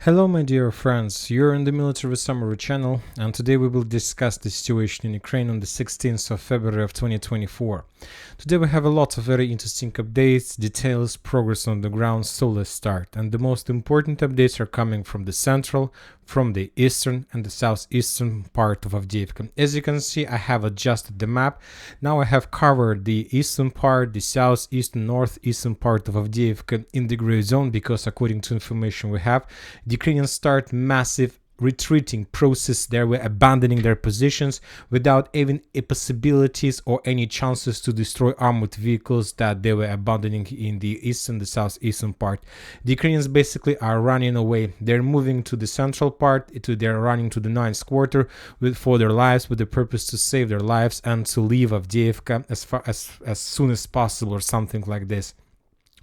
Hello my dear friends, you're in the Military Summary channel, and today we will discuss the situation in Ukraine on the 16th of February of 2024. Today we have a lot of very interesting updates, details, progress on the ground, so let's start. And the most important updates are coming from the central, from the eastern and the southeastern part of Avdiivka. As you can see, I have adjusted the map. Now I have covered the eastern part, the southeastern, northeastern part of Avdiivka in the gray zone, because according to information we have, the Ukrainians start massive retreating process. They were abandoning their positions without even a possibilities or any chances to destroy armored vehicles that they were abandoning in the eastern, the southeastern part. The Ukrainians basically are running away. They're moving to the central part, they're running to the ninth quarter for their lives, with the purpose to save their lives and to leave Avdiivka as soon as possible, or something like this.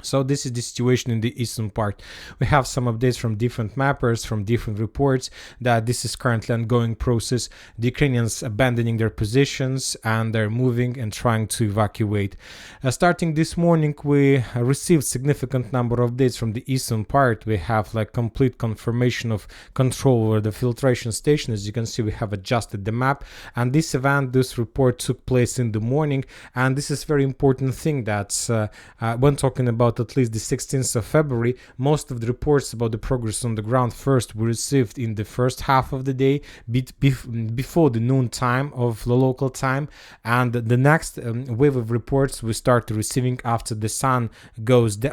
So this is the situation in the eastern part. We have some updates from different mappers, from different reports, that this is currently an ongoing process. The Ukrainians abandoning their positions and they're moving and trying to evacuate. Starting this morning, we received significant number of updates from the eastern part. We have like complete confirmation of control over the filtration station. As you can see, we have adjusted the map, and this report took place in the morning. And this is very important thing that when talking about at least the 16th of February, most of the reports about the progress on the ground first were received in the first half of the day, before the noon time of the local time, and the next wave of reports we start receiving after the sun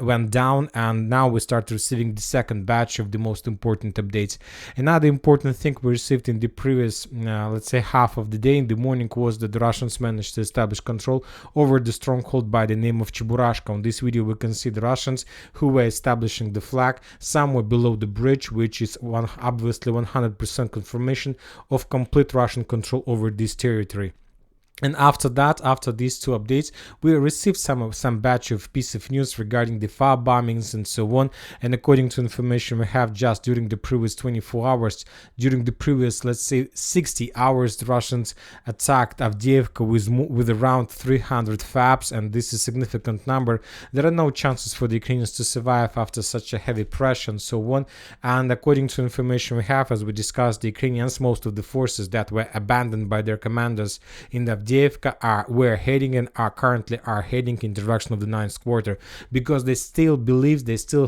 went down, and now we start receiving the second batch of the most important updates. Another important thing we received in the previous let's say half of the day in the morning was that the Russians managed to establish control over the stronghold by the name of Cheburashka. On this video we can see the Russians who were establishing the flag somewhere below the bridge, which is obviously 100% confirmation of complete Russian control over this territory. And after that, after these two updates, we received some batch of piece of news regarding the fire bombings and so on. And according to information we have, just during the previous 24 hours, during the previous, let's say, 60 hours, the Russians attacked Avdiivka with around 300 FABs, and this is a significant number. There are no chances for the Ukrainians to survive after such a heavy pressure and so on. And according to information we have, as we discussed, the Ukrainians, most of the forces that were abandoned by their commanders in the were heading and are currently heading in the direction of the ninth quarter, because they still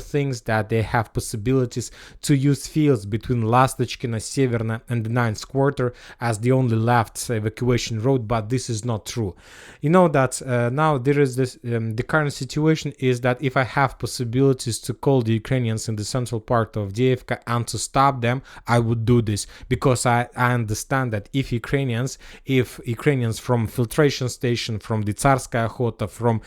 think that they have possibilities to use fields between Lastochkina, Severna and the ninth quarter as the only left evacuation road, but this is not true. You know that now there is this the current situation is that if I have possibilities to call the Ukrainians in the central part of Avdiivka and to stop them, I would do this, because I understand that if Ukrainians from filtration station, from the Tsarskaya Khota, from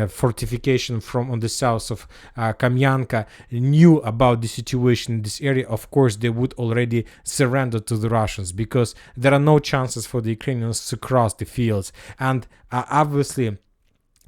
fortification from on the south of Kamyanka, knew about the situation in this area, of course they would already surrender to the Russians, because there are no chances for the Ukrainians to cross the fields. And obviously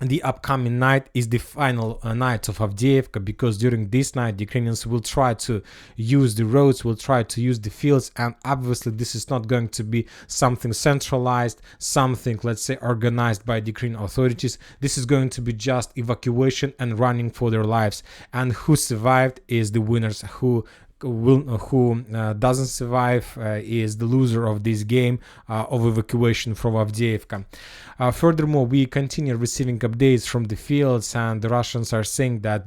the upcoming night is the final night of Avdiivka, because during this night the Ukrainians will try to use the roads, will try to use the fields, and obviously this is not going to be something centralized, something, let's say, organized by the Ukrainian authorities. This is going to be just evacuation and running for their lives, and who survived is the winners. Who doesn't survive is the loser of this game of evacuation from Avdiivka. Furthermore, we continue receiving updates from the fields, and the Russians are saying that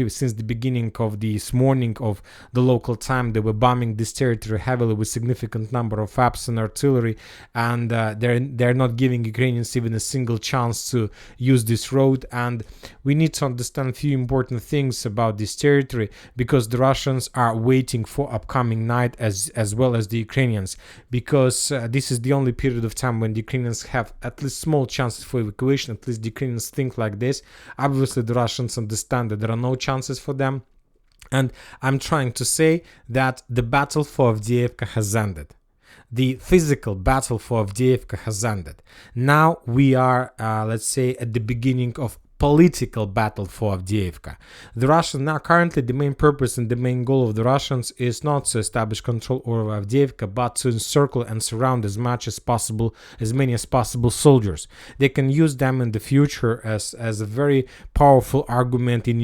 since the beginning of this morning of the local time, they were bombing this territory heavily with significant number of FABs and artillery, and they're not giving Ukrainians even a single chance to use this road. And we need to understand a few important things about this territory, because the Russians are waiting for upcoming night as well as the Ukrainians, because this is the only period of time when the Ukrainians have at least small chances for evacuation. At least the Ukrainians think like this. Obviously the Russians understand that there are no chances for them, and I'm trying to say that the battle for Avdiivka has ended. The physical battle for Avdiivka has ended. Now we are let's say at the beginning of political battle for Avdiivka. The Russians now currently the main purpose and the main goal of the Russians is not to establish control over Avdiivka, but to encircle and surround as many as possible soldiers. They can use them in the future as a very powerful argument in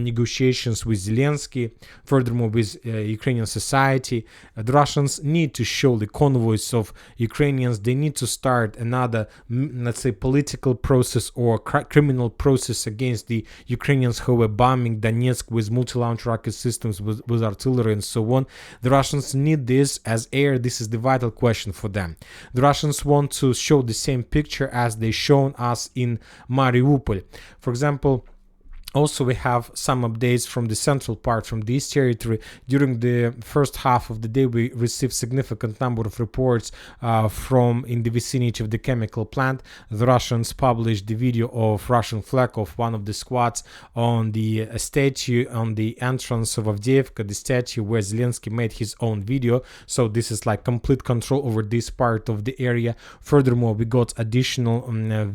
negotiations with Zelensky. Furthermore, with Ukrainian society, the Russians need to show the convoys of Ukrainians. They need to start another, let's say, political process or criminal process against the Ukrainians who were bombing Donetsk with multi-launch rocket systems, with artillery and so on. The Russians need this as air. This is the vital question for them. The Russians want to show the same picture as they shown us in Mariupol. For example, also, we have some updates from the central part, from this territory. During the first half of the day, we received significant number of reports from in the vicinity of the chemical plant. The Russians published the video of Russian flag of one of the squads on the statue on the entrance of Avdiivka, the statue where Zelensky made his own video. So this is like complete control over this part of the area. Furthermore, we got additional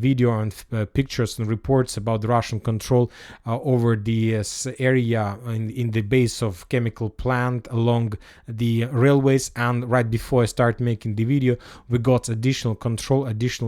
video and pictures and reports about the Russian control over the area in the base of chemical plant along the railways. And right before I start making the video, we got additional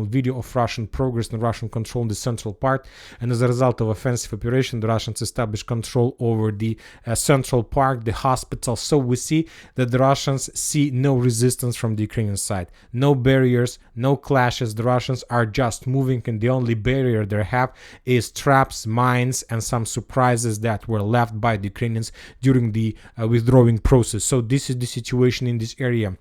video of Russian progress and Russian control in the central part. And as a result of offensive operation, the Russians established control over the central park, the hospital. So we see that the Russians see no resistance from the Ukrainian side, no barriers, no clashes. The Russians are just moving, and the only barrier they have is traps, mines, and some surprises that were left by the Ukrainians during the withdrawing process. So this is the situation in this area.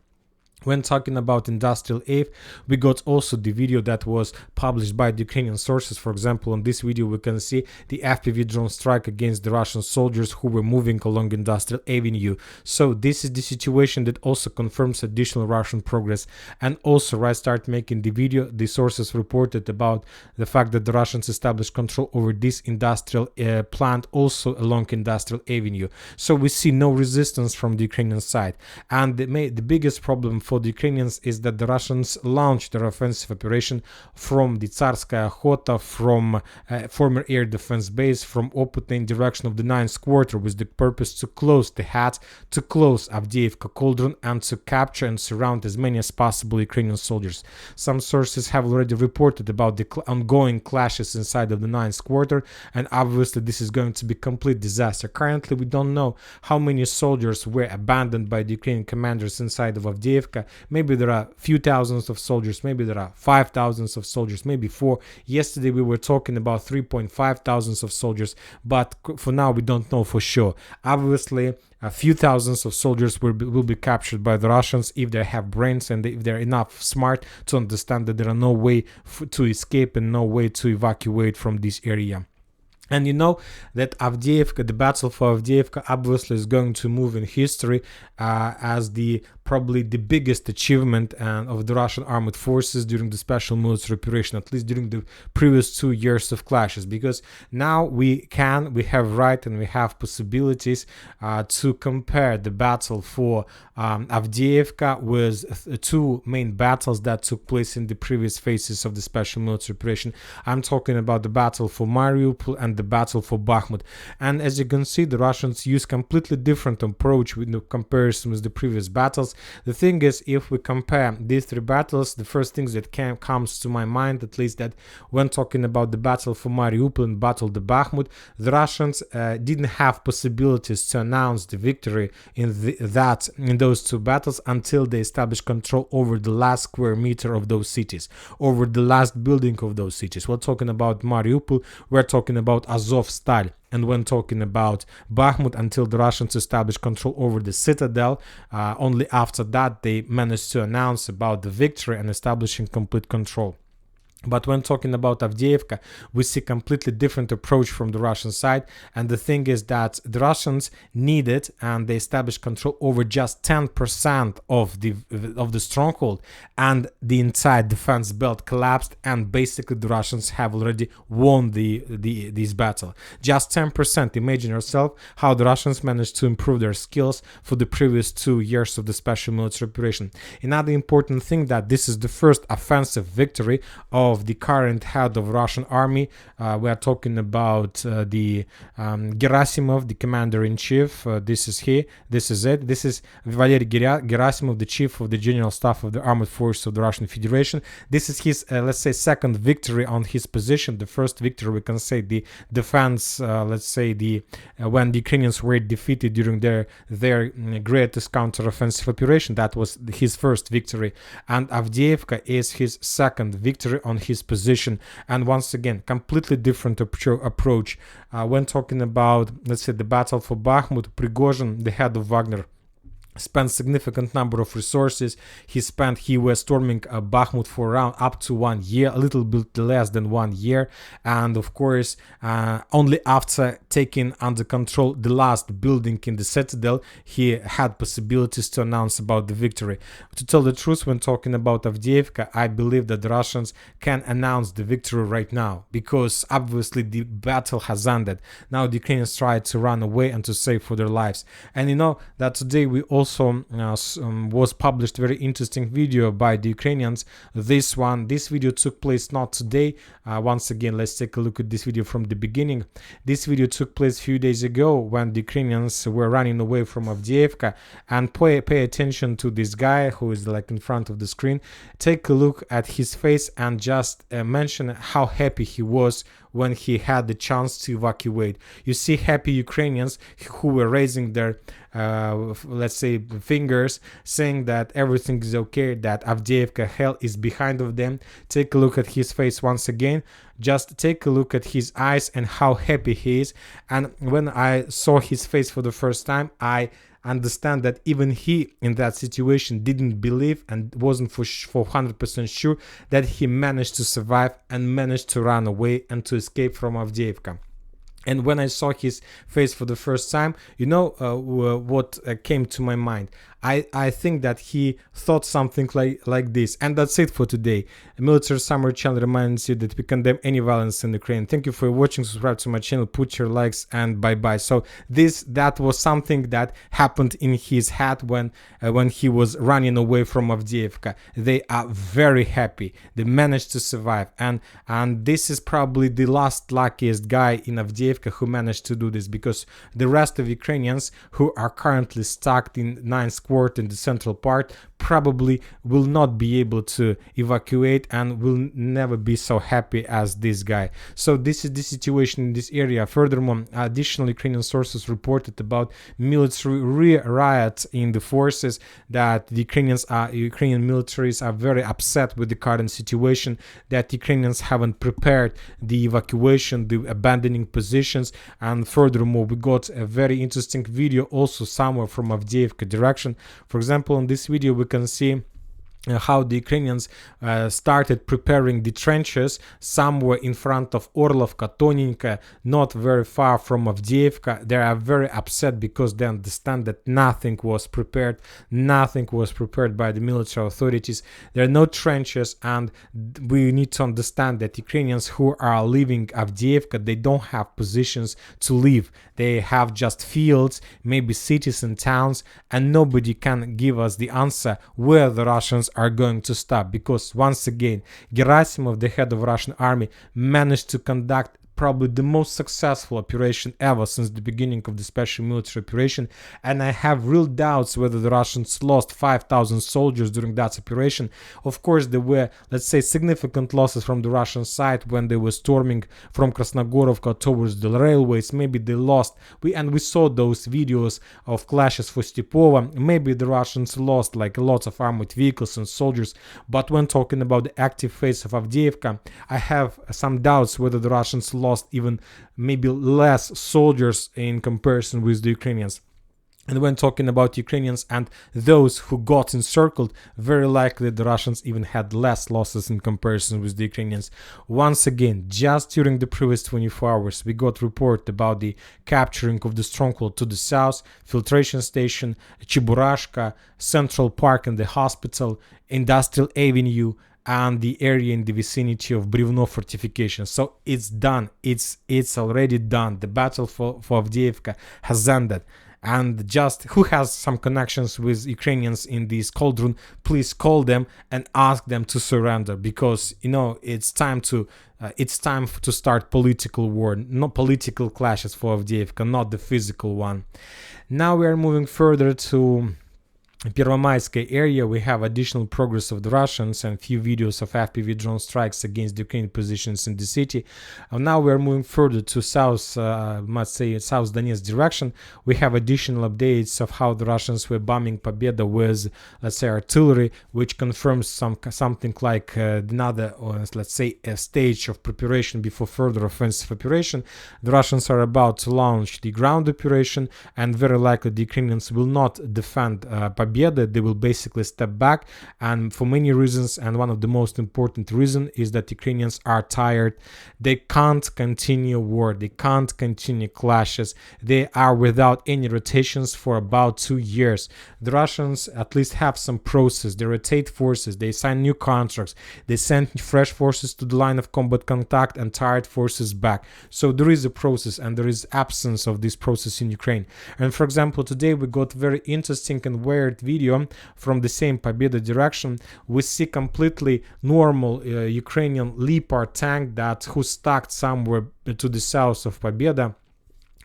When talking about industrial aid, we got also the video that was published by the Ukrainian sources. For example, on this video, we can see the FPV drone strike against the Russian soldiers who were moving along Industrial Avenue. So this is the situation that also confirms additional Russian progress. And also, right start making the video, the sources reported about the fact that the Russians established control over this industrial plant also along Industrial Avenue. So we see no resistance from the Ukrainian side. And the biggest problem for the Ukrainians is that the Russians launched their offensive operation from the Tsarskaya Okhota, from former air defense base, from Oputna in direction of the 9th quarter, with the purpose to close the hat, to close Avdiivka cauldron, and to capture and surround as many as possible Ukrainian soldiers. Some sources have already reported about the ongoing clashes inside of the 9th quarter, and obviously this is going to be complete disaster. Currently, we don't know how many soldiers were abandoned by the Ukrainian commanders inside of Avdiivka. Maybe there are few thousands of soldiers, maybe there are 5,000 of soldiers, maybe 4. Yesterday we were talking about 3.5 thousands of soldiers, but for now we don't know for sure. Obviously, a few thousands of soldiers will be captured by the Russians if they have brains and if they're enough smart to understand that there are no way to escape and no way to evacuate from this area. And you know that Avdiivka, the battle for Avdiivka, obviously is going to move in history as probably the biggest achievement of the Russian armed forces during the special military operation, at least during the previous 2 years of clashes, because now we have right and we have possibilities to compare the battle for Avdiivka with two main battles that took place in the previous phases of the special military operation. I'm talking about the battle for Mariupol and the battle for Bakhmut. And as you can see, the Russians use completely different approach with the comparison with the previous battles. The thing is, if we compare these three battles, the first things that comes to my mind, at least, that when talking about the battle for Mariupol and battle the Bakhmut, the Russians didn't have possibilities to announce the victory in those two battles until they established control over the last square meter of those cities, over the last building of those cities. We're talking about Mariupol, we're talking about Azovstal. And when talking about Bakhmut, until the Russians established control over the citadel, only after that they managed to announce about the victory and establishing complete control. But when talking about Avdiivka, we see completely different approach from the Russian side. And the thing is that the Russians needed and they established control over just 10% of the stronghold, and the entire defense belt collapsed, and basically the Russians have already won this battle. Just 10%. Imagine yourself how the Russians managed to improve their skills for the previous 2 years of the special military operation. Another important thing, that this is the first offensive victory of of the current head of Russian army. We are talking about the Gerasimov, the commander-in-chief. This is he. This is it. This is Valery Gerasimov, the chief of the General Staff of the Armed Forces of the Russian Federation. This is his, let's say, second victory on his position. The first victory, we can say, the defense, let's say, when the Ukrainians were defeated during their greatest counter-offensive operation. That was his first victory. And Avdiivka is his second victory on his position. And once again, completely different approach. When talking about, let's say, the battle for Bakhmut, Prigozhin, the head of Wagner, spent significant number of resources. He was storming Bakhmut for around up to 1 year, a little bit less than 1 year, and of course only after taking under control the last building in the citadel, he had possibilities to announce about the victory. To tell the truth, when talking about Avdiivka, I believe that the Russians can announce the victory right now, because obviously the battle has ended. Now the Ukrainians try to run away and to save for their lives. And you know that today we also was published very interesting video by the Ukrainians. This video took place not today. Once again, let's take a look at this video from the beginning. This video took place a few days ago when the Ukrainians were running away from Avdiivka. And pay attention to this guy who is like in front of the screen. Take a look at his face and just mention how happy he was when he had the chance to evacuate. You see happy Ukrainians who were raising their let's say fingers, saying that everything is okay, that Avdiivka hell is behind of them. Take a look at his face once again. Just take a look at his eyes and how happy he is. And when I saw his face for the first time, I understand that even he in that situation didn't believe and wasn't for 100% sure that he managed to survive and managed to run away and to escape from Avdiivka. And when I saw his face for the first time, you know what came to my mind? I think that he thought something like this. And that's it for today. Military Summary channel reminds you that we condemn any violence in Ukraine. Thank you for watching. Subscribe to my channel, put your likes, and bye-bye. So that was something that happened in his head when he was running away from Avdiivka. They are very happy. They managed to survive. And this is probably the last luckiest guy in Avdiivka who managed to do this, because the rest of Ukrainians who are currently stuck in 9th Court in the central part probably will not be able to evacuate and will never be so happy as this guy. So this is the situation in this area. Furthermore, additional Ukrainian sources reported about military riots in the forces, that the Ukrainian militaries are very upset with the current situation, that Ukrainians haven't prepared the evacuation, the abandoning positions. And furthermore, we got a very interesting video also somewhere from Avdiivka direction. For example, in this video we can see how the Ukrainians started preparing the trenches somewhere in front of Orlovka, Tonenka, not very far from Avdiivka. They are very upset because they understand that nothing was prepared by the military authorities. There are no trenches, and we need to understand that Ukrainians who are leaving Avdiivka, they don't have positions to live. They have just fields, maybe cities and towns, and nobody can give us the answer where the Russians are going to stop, because once again Gerasimov, the head of Russian army, managed to conduct probably the most successful operation ever since the beginning of the special military operation, and I have real doubts whether the Russians lost 5,000 soldiers during that operation. Of course, there were, let's say, significant losses from the Russian side when they were storming from Krasnogorovka towards the railways. Maybe they lost, we saw those videos of clashes for Stepova. Maybe the Russians lost like lots of armored vehicles and soldiers, but when talking about the active phase of Avdiivka, I have some doubts whether the Russians lost even maybe less soldiers in comparison with the Ukrainians. And when talking about Ukrainians and those who got encircled, very likely the Russians even had less losses in comparison with the Ukrainians. Once again, just during the previous 24 hours, we got report about the capturing of the stronghold to the south, filtration station, Cheburashka, Central Park and the hospital, Industrial Avenue, and the area in the vicinity of Brivno fortification. So it's done. It's already done. The battle for Avdiivka has ended. and just who has some connections with Ukrainians in this cauldron, please call them and ask them to surrender, because it's time to start political war, not political clashes for Avdiivka, not the physical one. Now we are moving further to Первомайskaya area. We have additional progress of the Russians and few videos of FPV drone strikes against the Ukrainian positions in the city. Now we are moving further to south, South Donetsk direction. We have additional updates of how the Russians were bombing Pobeda with, let's say, artillery, which confirms something like another, let's say, a stage of preparation before further offensive operation. The Russians are about to launch the ground operation, and very likely the Ukrainians will not defend Pobeda. They will basically step back, and for many reasons, and one of the most important reason is that Ukrainians are tired. They can't continue war, they can't continue clashes. They are without any rotations for about 2 years. The Russians at least have some process. They rotate forces, they sign new contracts, they send fresh forces to the line of combat contact and tired forces back. So there is a process, and there is absence of this process in Ukraine. And for example, today we got very interesting and weird video from the same Pobeda direction. We see completely normal Ukrainian Leopard tank who stuck somewhere to the south of Pobeda.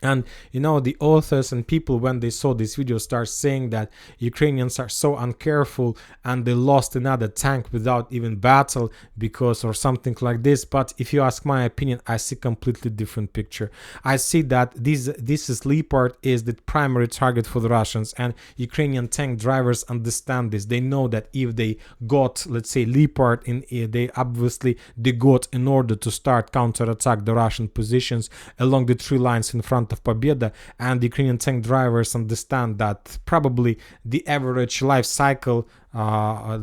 And the authors and people, when they saw this video, start saying that Ukrainians are so uncareful and they lost another tank without even battle or something like this. But if you ask my opinion, I see completely different picture. I see that this is Leopard is the primary target for the Russians, and Ukrainian tank drivers understand this. They know that if they got, let's say, Leopard they got in order to start counterattack the Russian positions along the 3 lines in front of Pobeda, and the Ukrainian tank drivers understand that probably the average life cycle,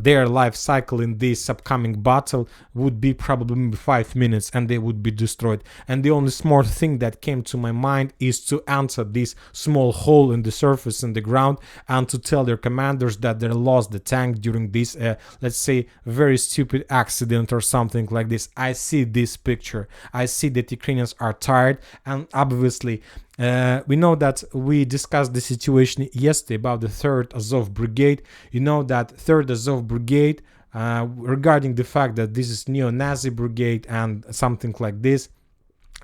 their life cycle in this upcoming battle would be probably maybe 5 minutes, and they would be destroyed. And the only smart thing that came to my mind is to enter this small hole in the surface in the ground and to tell their commanders that they lost the tank during this, let's say, very stupid accident or something like this. I see this picture. I see that Ukrainians are tired, and obviously we know that we discussed the situation yesterday about the 3rd Azov Brigade. You know that 3rd Azov Brigade, regarding the fact that this is neo-Nazi brigade and something like this,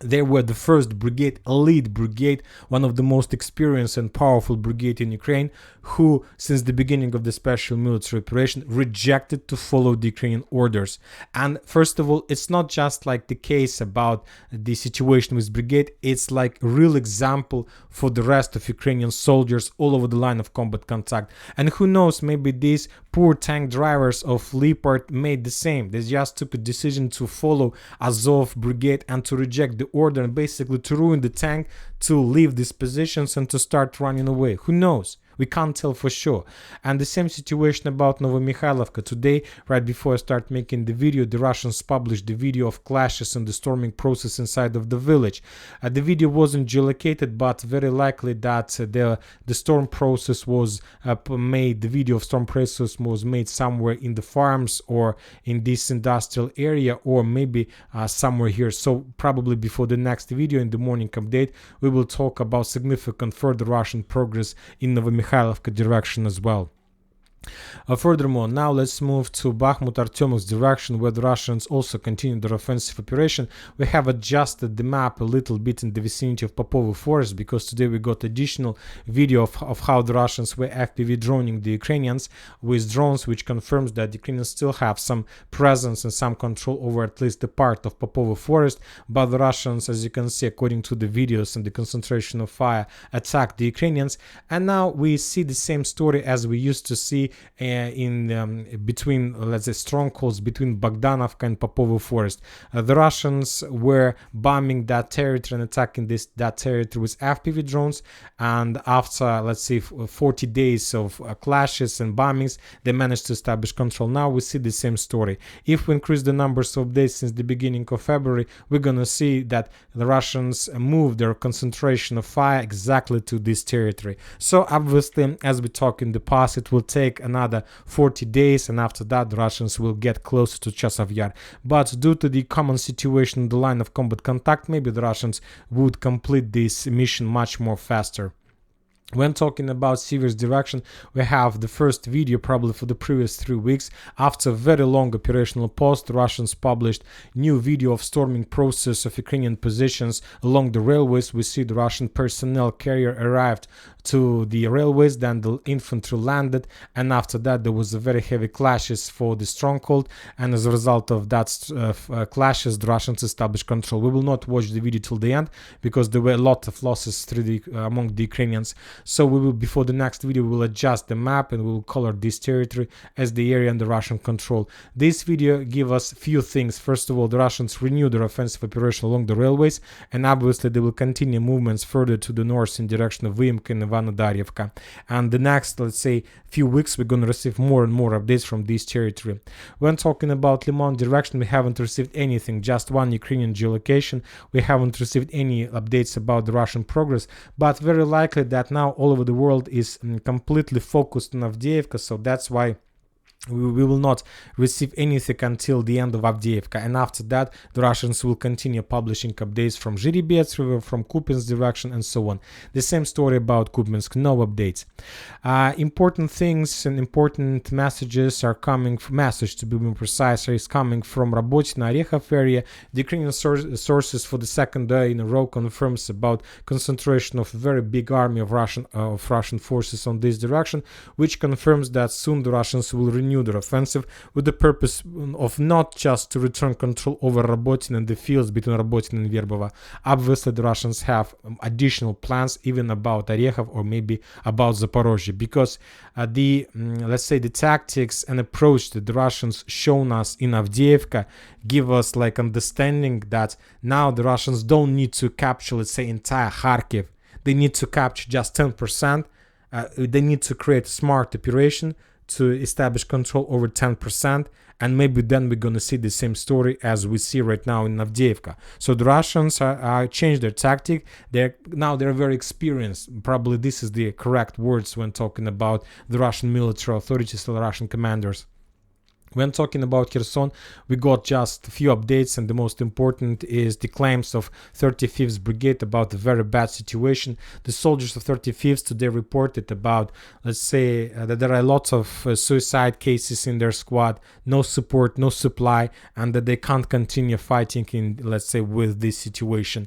they were the first brigade, elite brigade, one of the most experienced and powerful brigade in Ukraine, who, since the beginning of the special military operation, rejected to follow the Ukrainian orders. And first of all, it's not just like the case about the situation with brigade, it's like a real example for the rest of Ukrainian soldiers all over the line of combat contact. And who knows, maybe these poor tank drivers of Leopard made the same. They just took a decision to follow Azov brigade and to reject the order, and basically to ruin the tank, to leave these positions and to start running away. Who knows? We can't tell for sure. And the same situation about Novomikhailivka. Today, right before I start making the video, the Russians published the video of clashes and the storming process inside of the village. The video wasn't geolocated, but very likely that the storm process was made, the video of storm process was made somewhere in the farms or in this industrial area, or maybe somewhere here. So probably before the next video in the morning update, we will talk about significant further Russian progress in Novomikhailivka direction as well. Furthermore, now let's move to Bakhmut-Artyomovsk direction, where the Russians also continue their offensive operation. We have adjusted the map a little bit in the vicinity of Popovo Forest, because today we got additional video of how the Russians were FPV droning the Ukrainians with drones, which confirms that the Ukrainians still have some presence and some control over at least the part of Popovo Forest. But the Russians, as you can see, according to the videos and the concentration of fire, attacked the Ukrainians. And now we see the same story as we used to see between, let's say, strongholds between Bogdanovka and Popovo Forest. The Russians were bombing that territory and attacking that territory with FPV drones, and after, let's say, 40 days of clashes and bombings, they managed to establish control. Now we see the same story. If we increase the numbers of days since the beginning of February, we're gonna see that the Russians moved their concentration of fire exactly to this territory. So obviously, as we talked in the past, it will take another 40 days, and after that the Russians will get closer to Chasov Yar. But due to the common situation in the line of combat contact, maybe the Russians would complete this mission much more faster. When talking about Sever's direction, we have the first video probably for the previous 3 weeks. After a very long operational pause, the Russians published new video of storming process of Ukrainian positions along the railways. We see the Russian personnel carrier arrived to the railways, then the infantry landed, and after that there was a very heavy clashes for the stronghold, and as a result of that clashes, the Russians established control. We will not watch the video till the end because there were a lot of losses through among the Ukrainians. So we will, before the next video, we will adjust the map and we will color this territory as the area under Russian control. This video gives us few things. First of all, the Russians renew their offensive operation along the railways, and obviously they will continue movements further to the north in direction of Avdiivka and Avdiivka. And the next, let's say, few weeks, we're going to receive more and more updates from this territory. When talking about Limon direction, we haven't received anything, just one Ukrainian geolocation. We haven't received any updates about the Russian progress, but very likely that now all over the world is completely focused on Avdiivka, so that's why we will not receive anything until the end of Avdiivka, and after that the Russians will continue publishing updates from Zhiribets River, from Kupiansk direction, and so on. The same story about Kupiansk, no updates. Important things and important messages are coming, message to be more precise, is coming from Rabotina Orekhov area. The Ukrainian sources for the second day in a row confirms about concentration of a very big army of Russian forces on this direction, which confirms that soon the Russians will renew their offensive with the purpose of not just to return control over Rabotin and the fields between Rabotin and Verbova. Obviously, the Russians have additional plans even about Orekhov or maybe about Zaporozhye, because let's say the tactics and approach that the Russians shown us in Avdiivka give us like understanding that now the Russians don't need to capture, let's say, entire Kharkiv. They need to capture just 10%. They need to create a smart operation to establish control over 10%, and maybe then we're going to see the same story as we see right now in Avdiivka. So the Russians are changed their tactic. They're very experienced. Probably this is the correct words when talking about the Russian military authorities or Russian commanders. When talking about Kherson, we got just a few updates, and the most important is the claims of 35th Brigade about the very bad situation. The soldiers of 35th today reported about, let's say, that there are lots of suicide cases in their squad, no support, no supply, and that they can't continue fighting in, let's say, with this situation.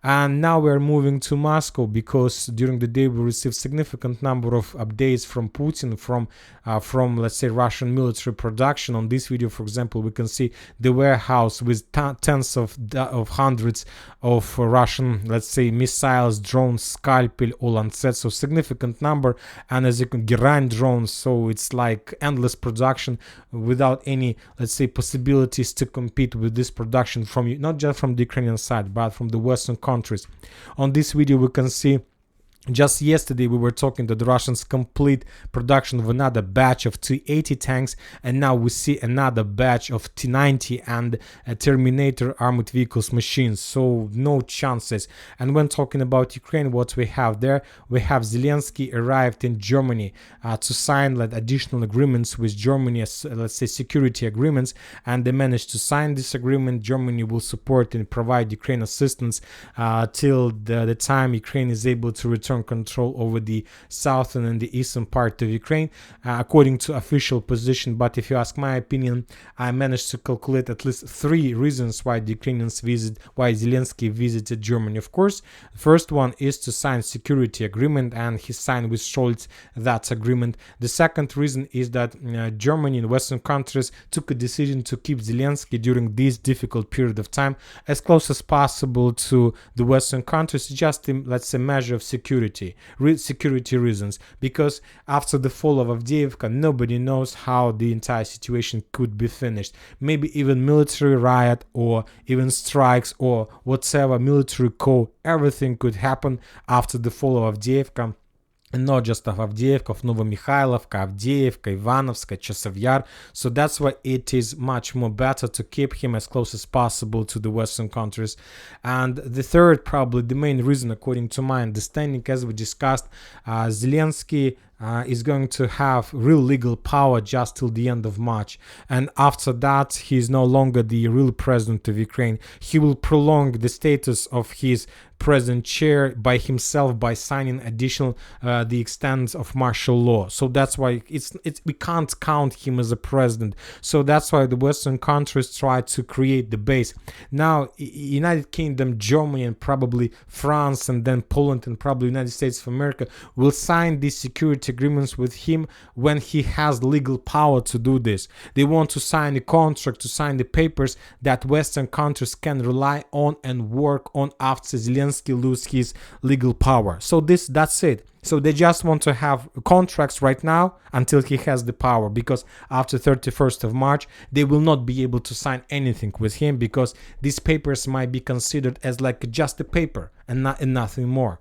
And now we're moving to Moscow because during the day we received significant number of updates from Putin, from let's say Russian military production. On this video, for example, we can see the warehouse with tens of hundreds of Russian, let's say, missiles, drones, Scalpel, all on set, so significant number. And as you can, Geran drones, so it's like endless production without any, let's say, possibilities to compete with this production from not just from the Ukrainian side but from the Western countries. On this video we can see just yesterday we were talking that the Russians complete production of another batch of T-80 tanks, and now we see another batch of T-90 and Terminator armored vehicles machines, so no chances. And when talking about Ukraine, what we have there, we have Zelensky arrived in Germany to sign like additional agreements with Germany, as let's say security agreements, and they managed to sign this agreement. Germany will support and provide Ukraine assistance till the time Ukraine is able to return control over the southern and the eastern part of Ukraine, according to official position. But if you ask my opinion, I managed to calculate at least 3 reasons why the Ukrainians why Zelensky visited Germany. Of course, the first one is to sign security agreement, and he signed with Scholz that agreement. The second reason is that Germany and Western countries took a decision to keep Zelensky during this difficult period of time as close as possible to the Western countries, just in, let's say, measure of security reasons, because after the fall of Avdiivka, nobody knows how the entire situation could be finished. Maybe even military riot or even strikes or whatever, military coup, everything could happen after the fall of Avdiivka. And not just of Avdiivka, of Novomikhailivka, Avdiivka, Ivanovska, Chasiv Yar. So that's why it is much more better to keep him as close as possible to the Western countries. And the third, probably the main reason, according to my understanding, as we discussed, Zelensky is going to have real legal power just till the end of March, and after that he is no longer the real president of Ukraine. He will prolong the status of his president chair by himself by signing additional the extent of martial law. So that's why we can't count him as a president. So that's why the Western countries try to create the base. Now United Kingdom, Germany, and probably France, and then Poland, and probably United States of America will sign these security agreements with him when he has legal power to do this. They want to sign a contract, to sign the papers that Western countries can rely on and work on after Zelensky loses his legal power. So that's it. So they just want to have contracts right now until he has the power, because after 31st of March, they will not be able to sign anything with him, because these papers might be considered as like just a paper and nothing more.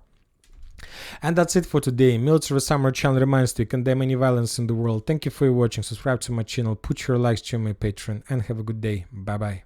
And that's it for today. Military Summer channel reminds you to condemn any violence in the world. Thank you for watching. Subscribe to my channel, put your likes to my Patreon, and have a good day. Bye bye.